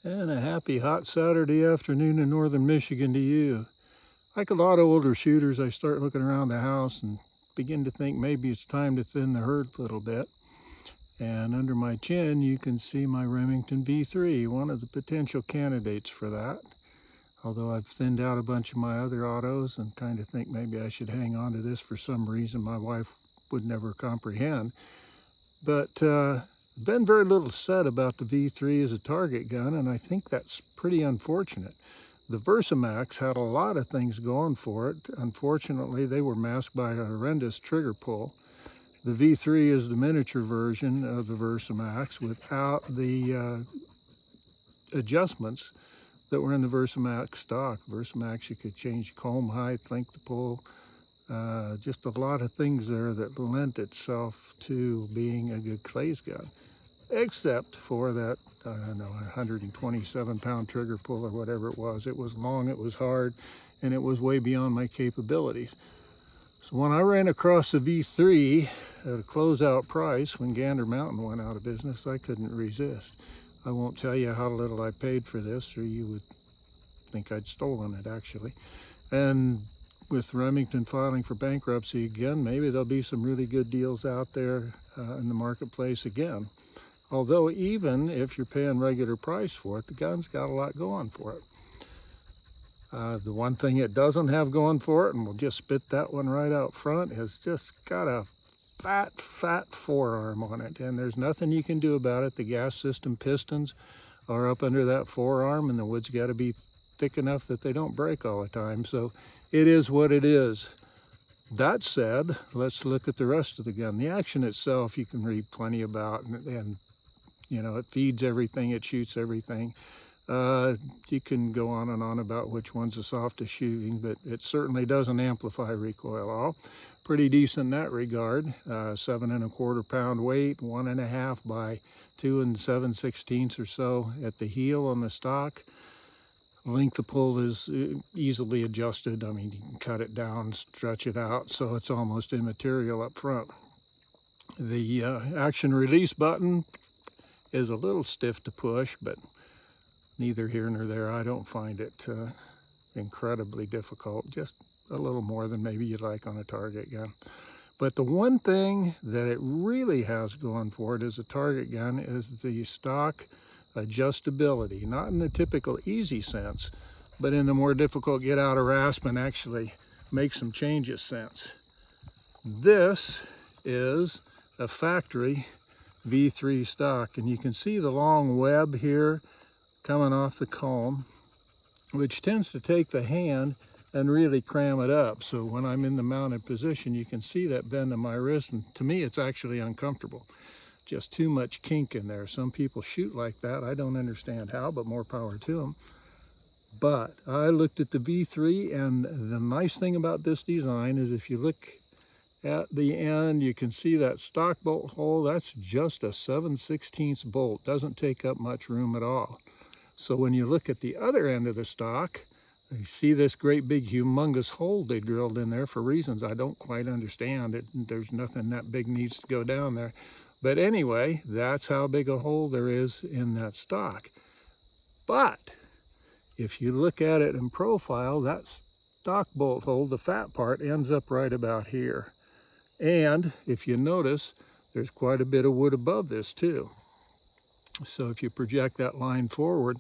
And a happy hot Saturday afternoon in northern Michigan to you. Like a lot of older shooters, I start looking around the house and begin to think maybe it's time to thin the herd a little bit. And under my chin, you can see my Remington V3, one of the potential candidates for that. Although I've thinned out a bunch of my other autos and kind of think maybe I should hang on to this for some reason my wife would never comprehend. But been very little said about the V3 as a target gun, and I think that's pretty unfortunate. The Versamax had a lot of things going for it. Unfortunately, they were masked by a horrendous trigger pull. The V3 is the miniature version of the Versamax without the adjustments that were in the Versamax stock. Versamax, you could change comb height, length of pull, just a lot of things there that lent itself to being a good CLAYS gun, except for that, I don't know, 127-pound trigger pull or whatever it was. It was long, it was hard, and it was way beyond my capabilities. So when I ran across the V3 at a closeout price when Gander Mountain went out of business, I couldn't resist. I won't tell you how little I paid for this, or you would think I'd stolen it, actually. And with Remington filing for bankruptcy again, maybe there'll be some really good deals out there in the marketplace again. Although even if you're paying regular price for it, the gun's got a lot going for it. The one thing it doesn't have going for it, and we'll just spit that one right out front, is just got a fat forearm on it, and there's nothing you can do about it. The gas system pistons are up under that forearm, and the wood's got to be thick enough that they don't break all the time. So it is what it is. That said, let's look at the rest of the gun. The action itself you can read plenty about, and you know, it feeds everything, it shoots everything. You can go on and on about which one's the softest shooting, but it certainly doesn't amplify recoil all. Pretty decent in that regard. 7¼ pound weight, 1.5 by 2 7/16 or so at the heel on the stock. Length of pull is easily adjusted. I mean, you can cut it down, stretch it out, so it's almost immaterial up front. The action release button is a little stiff to push, but neither here nor there. I don't find it incredibly difficult, just a little more than maybe you'd like on a target gun. But the one thing that it really has going for it as a target gun is the stock adjustability, not in the typical easy sense, but in the more difficult get out of rasp and actually make some changes sense. This is a factory V3 stock, and you can see the long web here coming off the comb, which tends to take the hand and really cram it up. So when I'm in the mounted position, you can see that bend in my wrist, and to me it's actually uncomfortable. Just too much kink in there. Some people shoot like that. I don't understand how, but more power to them. But I looked at the V3, and the nice thing about this design is if you look at the end, you can see that stock bolt hole. That's just a 7/16 bolt. Doesn't take up much room at all. So when you look at the other end of the stock, you see this great big humongous hole they drilled in there for reasons I don't quite understand. There's nothing that big needs to go down there. But anyway, that's how big a hole there is in that stock. But if you look at it in profile, that stock bolt hole, the fat part, ends up right about here. And if you notice, there's quite a bit of wood above this too. So if you project that line forward,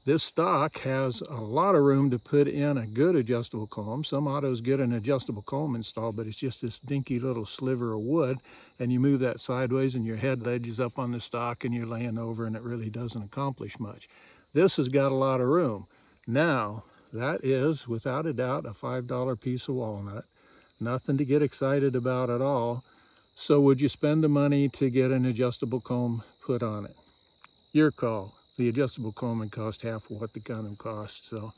this stock has a lot of room to put in a good adjustable comb. Some autos get an adjustable comb installed, but it's just this dinky little sliver of wood, and you move that sideways and your head ledges up on the stock and you're laying over, and it really doesn't accomplish much. This has got a lot of room. Now, that is, without a doubt, a $5 piece of walnut. Nothing to get excited about at all. So would you spend the money to get an adjustable comb put on it? Your call. The adjustable comb would cost half of what the gun would cost. So,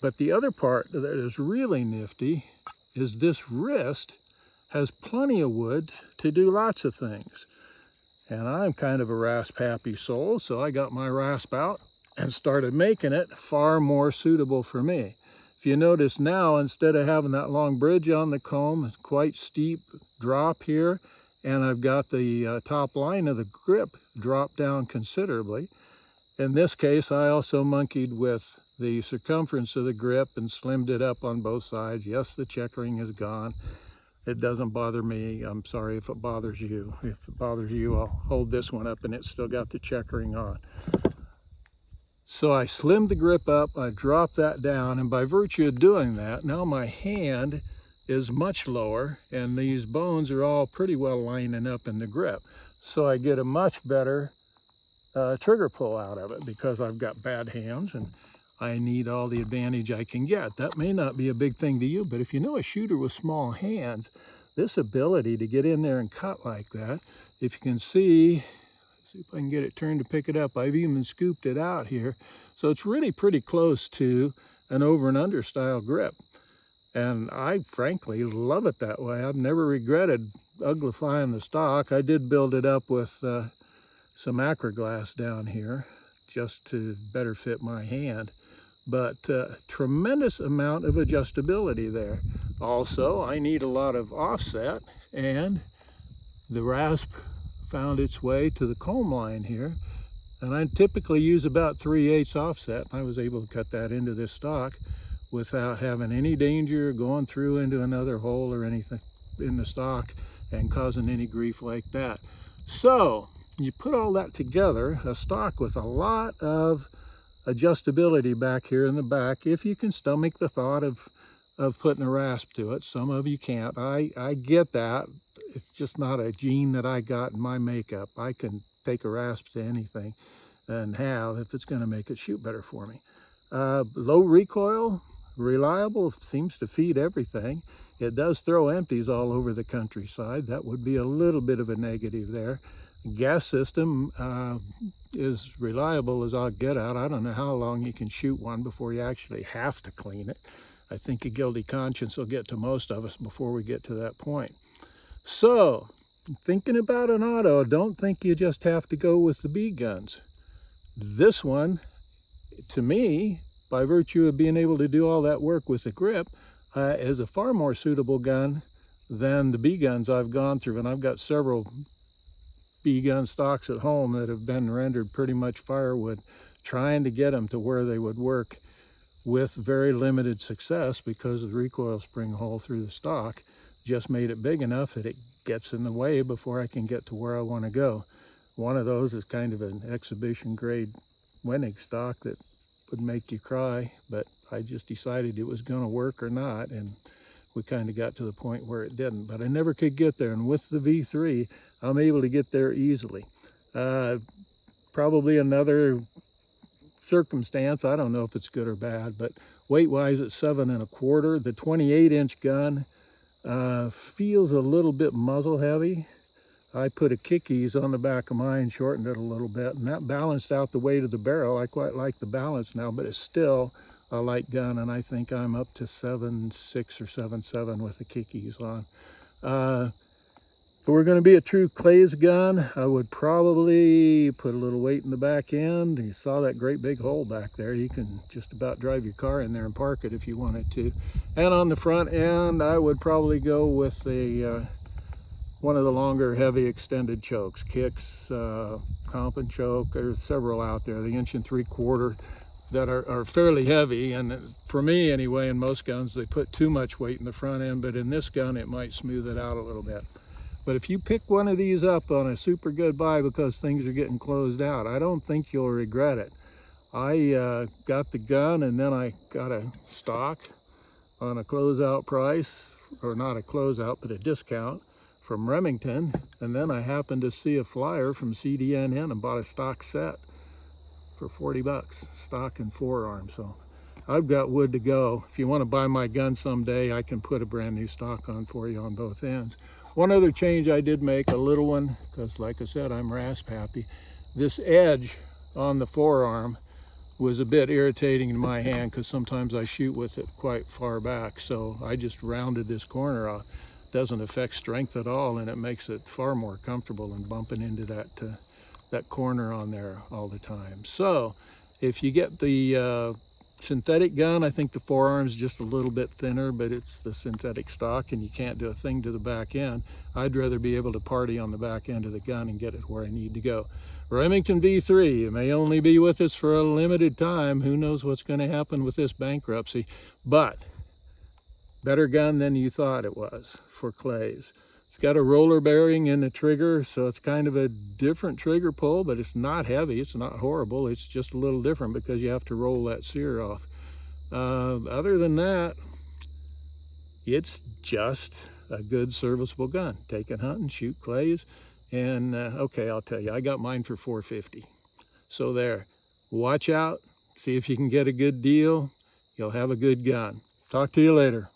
but the other part that is really nifty is this wrist has plenty of wood to do lots of things. And I'm kind of a rasp happy soul, so I got my rasp out and started making it far more suitable for me. If you notice now, instead of having that long bridge on the comb, it's quite steep drop here, and I've got the top line of the grip drop down considerably. In this case, I also monkeyed with the circumference of the grip and slimmed it up on both sides. Yes, the checkering is gone. It doesn't bother me. I'm sorry if it bothers you. If it bothers you, I'll hold this one up and it's still got the checkering on. So I slimmed the grip up, I dropped that down, and by virtue of doing that, now my hand is much lower and these bones are all pretty well lining up in the grip. So I get a much better trigger pull out of it because I've got bad hands and I need all the advantage I can get. That may not be a big thing to you, but if you know a shooter with small hands, this ability to get in there and cut like that, if you can see if I can get it turned to pick it up, I've even scooped it out here. So it's really pretty close to an over and under style grip. And I frankly love it that way. I've never regretted uglifying the stock. I did build it up with some acroglass down here just to better fit my hand. But tremendous amount of adjustability there. Also, I need a lot of offset, and the rasp found its way to the comb line here, and I typically use about 3/8 offset. I was able to cut that into this stock without having any danger going through into another hole or anything in the stock and causing any grief like that. So you put all that together, a stock with a lot of adjustability back here in the back, if you can stomach the thought of putting a rasp to it. Some of you can't. I get that. It's just not a gene that I got in my makeup. I can take a rasp to anything and have if it's going to make it shoot better for me. Low recoil, reliable, seems to feed everything. It does throw empties all over the countryside. That would be a little bit of a negative there. Gas system is reliable as I'll get out. I don't know how long you can shoot one before you actually have to clean it. I think a guilty conscience will get to most of us before we get to that point. So, thinking about an auto, don't think you just have to go with the B guns. This one, to me, by virtue of being able to do all that work with the grip, is a far more suitable gun than the B guns I've gone through. And I've got several B gun stocks at home that have been rendered pretty much firewood, trying to get them to where they would work with very limited success because the recoil spring hole through the stock just made it big enough that it gets in the way before I can get to where I want to go. One of those is kind of an exhibition grade Wenig stock that would make you cry, but I just decided it was going to work or not, and we kind of got to the point where it didn't. But I never could get there, and with the V3, I'm able to get there easily. Probably another circumstance, I don't know if it's good or bad, but weight-wise at 7 1/4, the 28-inch gun feels a little bit muzzle heavy. I put a Kickies on the back of mine, shortened it a little bit, and that balanced out the weight of the barrel. I quite like the balance now, but it's still a light gun, and I think I'm up to 7.6 or 7.7 with the Kickies on. If we're going to be a true CLAYS gun, I would probably put a little weight in the back end. You saw that great big hole back there. You can just about drive your car in there and park it if you wanted to. And on the front end, I would probably go with a one of the longer, heavy, extended chokes. Kicks, comp and choke. There's several out there, the 1 3/4 inch that are fairly heavy. And for me anyway, in most guns, they put too much weight in the front end, but in this gun, it might smooth it out a little bit. But if you pick one of these up on a super good buy because things are getting closed out, I don't think you'll regret it. I got the gun and then I got a stock on a closeout price, or not a closeout, but a discount from Remington. And then I happened to see a flyer from CDNN and bought a stock set for 40 bucks, stock and forearm. So I've got wood to go. If you want to buy my gun someday, I can put a brand new stock on for you on both ends. One other change I did make, a little one, because like I said, I'm rasp happy. This edge on the forearm was a bit irritating in my hand because sometimes I shoot with it quite far back. So I just rounded this corner off. Doesn't affect strength at all, and it makes it far more comfortable than bumping into that corner on there all the time. So if you get the synthetic gun, I think the forearm's just a little bit thinner, but it's the synthetic stock and you can't do a thing to the back end. I'd rather be able to party on the back end of the gun and get it where I need to go. Remington V3, it may only be with us for a limited time. Who knows what's going to happen with this bankruptcy, but better gun than you thought it was for CLAYS. It's got a roller bearing in the trigger, so it's kind of a different trigger pull, but it's not heavy, it's not horrible, it's just a little different because you have to roll that sear off. Other than that, it's just a good serviceable gun. Take it hunting, shoot CLAYS, and okay, I'll tell you, I got mine for $450. So there, watch out, see if you can get a good deal. You'll have a good gun. Talk to you later.